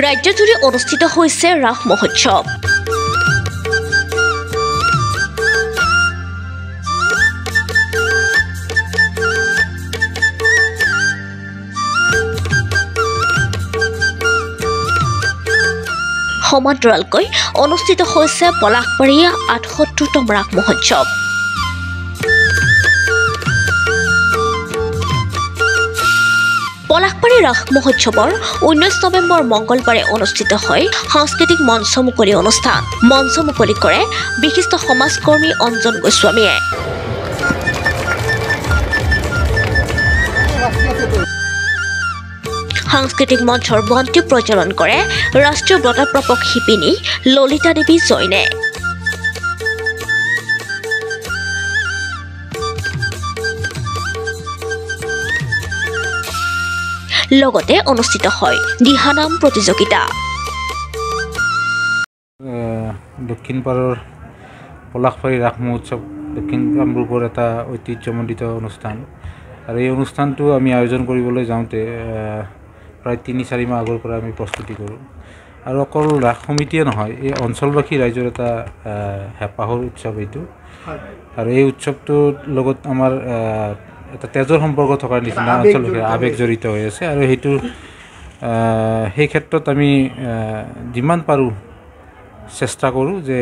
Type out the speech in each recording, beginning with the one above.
ৰাজ্যজুৰি অনুষ্ঠিত হৈছে ৰাস মহোৎসৱ। সমান্তৰালকৈ অনুষ্ঠিত হৈছে পলাশবাৰীয়া ৭৮তম ৰাস মহোৎসৱ। পলাশবাৰী ৰাস মহোৎসৱৰ ১৯ নৱেম্বৰ মঙলবাৰে অনুষ্ঠিত হয় সাংস্কৃতিক মঞ্চ মুকলি অনুষ্ঠান। মঞ্চ মুকলি কৰে বিশিষ্ট সমাজকৰ্মী অঞ্জন গোস্বামীয়ে। সাংস্কৃতিক মঞ্চৰ বন্তি প্ৰজ্বলন কৰে ৰাষ্ট্ৰীয় বঁটাপ্ৰাপক শিপিনী ললিতা দেৱী জৈনে। লগতে অনুষ্ঠিত হয় দিহানাম প্ৰতিযোগিতা। দক্ষিণ পাৰৰ পলাশবাৰী ৰাস মহোৎসৱ দক্ষিণ কামৰূপৰ এটা ঐতিহ্যমণ্ডিত অনুষ্ঠান আৰু এই অনুষ্ঠানটো আমি আয়োজন কৰিবলৈ যাওঁতে প্ৰায় ৩-৪ মাহ আগৰ পৰা আমি প্ৰস্তুতি কৰোঁ আৰু অকল ৰাস সমিতিয়ে নহয়, এই অঞ্চলবাসী ৰাইজৰ এটা হেঁপাহৰ উৎসৱ এইটো। আৰু এই উৎসৱটোৰ লগত আমাৰ এটা তেজৰ সম্পৰ্ক থকাৰ নিচিনা অঞ্চলবাসী আৱেগ জড়িত হৈ আছে আৰু সেইটো সেই ক্ষেত্ৰত আমি যিমান পাৰোঁ চেষ্টা কৰোঁ যে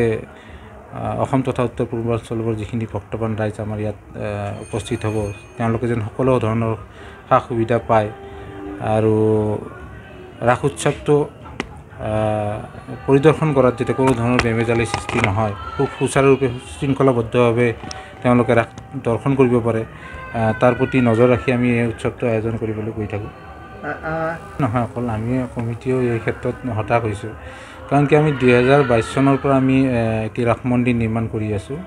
অসম তথা উত্তৰ পূৰ্বাঞ্চলৰ যিখিনি ভক্তপ্ৰাণ ৰাইজ আমাৰ ইয়াত উপস্থিত হ'ব, তেওঁলোকে যেন সকলো ধৰণৰ সা সুবিধা পায় আৰু ৰাস উৎসৱটো পৰিদৰ্শন কৰাত যাতে কোনো ধৰণৰ বেমেজালি সৃষ্টি নহয়, খুব সুচাৰুৰূপে শৃংখলাবদ্ধভাৱে তেওঁলোকে ৰাস দৰ্শন কৰিব পাৰে, তাৰ প্ৰতি নজৰ ৰাখি আমি এই উৎসৱটো আয়োজন কৰিবলৈ গৈ থাকোঁ। নহয়, অকল আমি কমিটিও এই ক্ষেত্ৰত হতাশ হৈছোঁ, কাৰণ কি আমি ২০২২ চনৰ পৰা আমি এটি ৰাস মন্দিৰ নিৰ্মাণ কৰি আছোঁ।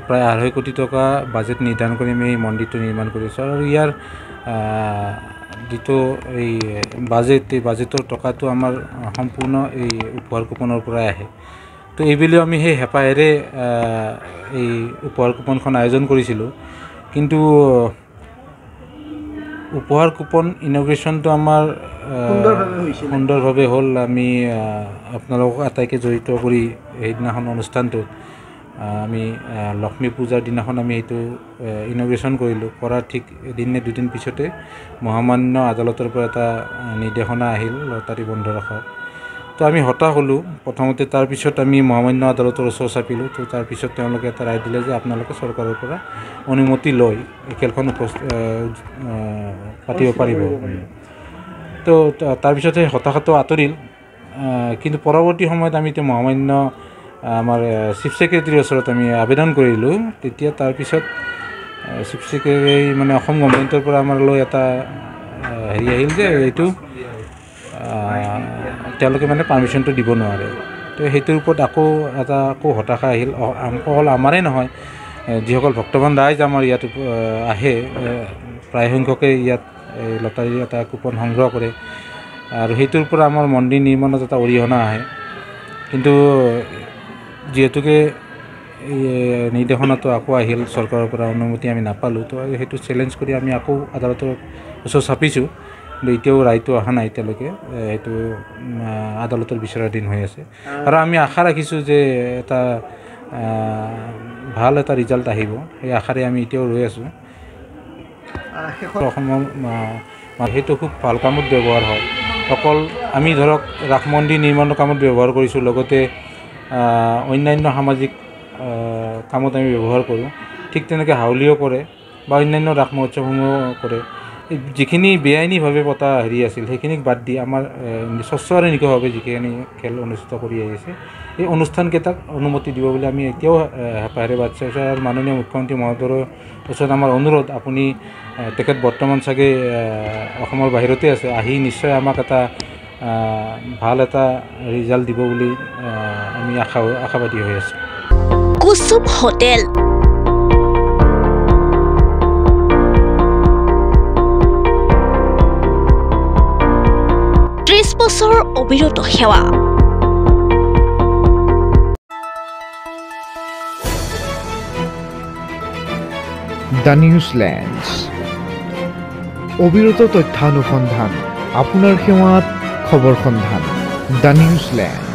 প্ৰায় ২৫০ কোটি টকা বাজেট নিৰ্ধাৰণ কৰি আমি এই মন্দিৰটো নিৰ্মাণ কৰি আছোঁ আৰু ইয়াৰ যিটো এই বাজেটৰ টকাটো আমাৰ সম্পূৰ্ণ এই উপহাৰ কুপনৰ পৰাই আহে। তো এইবুলিও আমি সেই হেঁপাহেৰে এই উপহাৰ কুপনখন আয়োজন কৰিছিলোঁ, কিন্তু উপহাৰ কুপন ইনগ্ৰেশ্যনটো আমাৰ সুন্দৰভাৱে হ'ল। আমি আপোনালোকক আটাইকে জড়িত কৰি সেইদিনাখন অনুষ্ঠানটোত আমি লক্ষ্মী পূজাৰ দিনাখন আমি এইটো ইনগ্ৰেশ্যন কৰিলোঁ। কৰাৰ ঠিক এদিন নে দুদিন পিছতে মহামান্য আদালতৰ পৰা এটা নিৰ্দেশনা আহিল লটাৰী বন্ধ ৰখাৰ। তো আমি হতাশ হ'লোঁ প্ৰথমতে, তাৰপিছত আমি মহামান্য আদালতৰ ওচৰ চাপিলোঁ। তো তাৰপিছত তেওঁলোকে এটা ৰায় দিলে যে আপোনালোকে চৰকাৰৰ পৰা অনুমতি লৈ এই খেলখন পাতিব পাৰিব। তো তাৰপিছত সেই হতাশাটো আঁতৰিল, কিন্তু পৰৱৰ্তী সময়ত আমি এতিয়া মহামান্য আমাৰ চিফ ছেক্ৰেটাৰীৰ ওচৰত আমি আবেদন কৰিলোঁ। তেতিয়া তাৰপিছত চিফ ছেক্ৰেটাৰী মানে অসম গভৰ্ণমেণ্টৰ পৰা আমালৈ এটা হেৰি আহিল যে এইটো তেওঁলোকে মানে পাৰ্মিশ্যনটো দিব নোৱাৰে। তো সেইটোৰ ওপৰত আকৌ হতাশা আহিল। অকল আমাৰেই নহয়, যিসকল ভক্তপ্ৰাণ ৰাইজ আমাৰ ইয়াত আহে, প্ৰায় সংখ্যকে ইয়াত এই লটাৰীৰ এটা কুপন সংগ্ৰহ কৰে আৰু সেইটোৰ পৰা আমাৰ মন্দিৰ নিৰ্মাণত এটা অৰিহণা আহে। কিন্তু যিহেতুকে এই নিৰ্দেশনাটো আকৌ আহিল চৰকাৰৰ পৰা, অনুমতি আমি নাপালোঁ। তো সেইটো চেলেঞ্জ কৰি আমি আকৌ আদালতৰ ওচৰত চাপিছোঁ, কিন্তু এতিয়াও ৰায়টো অহা নাই এতিয়ালৈকে। সেইটো আদালতৰ বিচৰাধীন হৈ আছে আৰু আমি আশা ৰাখিছোঁ যে এটা ভাল এটা ৰিজাল্ট আহিব, সেই আশাৰে আমি এতিয়াও ৰৈ আছোঁ। অসমৰ সেইটো খুব ভাল কামত ব্যৱহাৰ হয়। অকল আমি ধৰক ৰাস মন্দিৰ নিৰ্মাণৰ কামত ব্যৱহাৰ কৰিছোঁ, লগতে অন্যান্য সামাজিক কামত আমি ব্যৱহাৰ কৰোঁ। ঠিক তেনেকৈ হাউলিও কৰে বা অন্যান্য ৰাস মহোৎসৱসমূহ কৰে। যিখিনি বেআইনীভাৱে পতা হেৰি আছিল সেইখিনিক বাদ দি আমাৰ স্বচ্ছ আৰু নিকাভাৱে যিখিনি খেল অনুষ্ঠিত কৰি আহিছে, এই অনুষ্ঠানকেইটাক অনুমতি দিব বুলি আমি এতিয়াও হেঁপাহেৰে বাট চাই আছোঁ। আৰু মাননীয় মুখ্যমন্ত্ৰী মহোদয়ৰ ওচৰত আমাৰ অনুৰোধ, আপুনি তেখেত বৰ্তমান চাগে অসমৰ বাহিৰতে আছে, আহি নিশ্চয় আমাক এটা ভাল এটা ৰিজাল্ট দিব বুলি আমি আশাবাদী হৈ আছোঁ। কুসুম হোটেল বছৰ অবিৰত সেৱা। দ্য নিউজলেণ্ডছ অবিৰত তথ্যানুসন্ধান, আপোনাৰ সেৱাত খবৰ সন্ধান। The Newsland.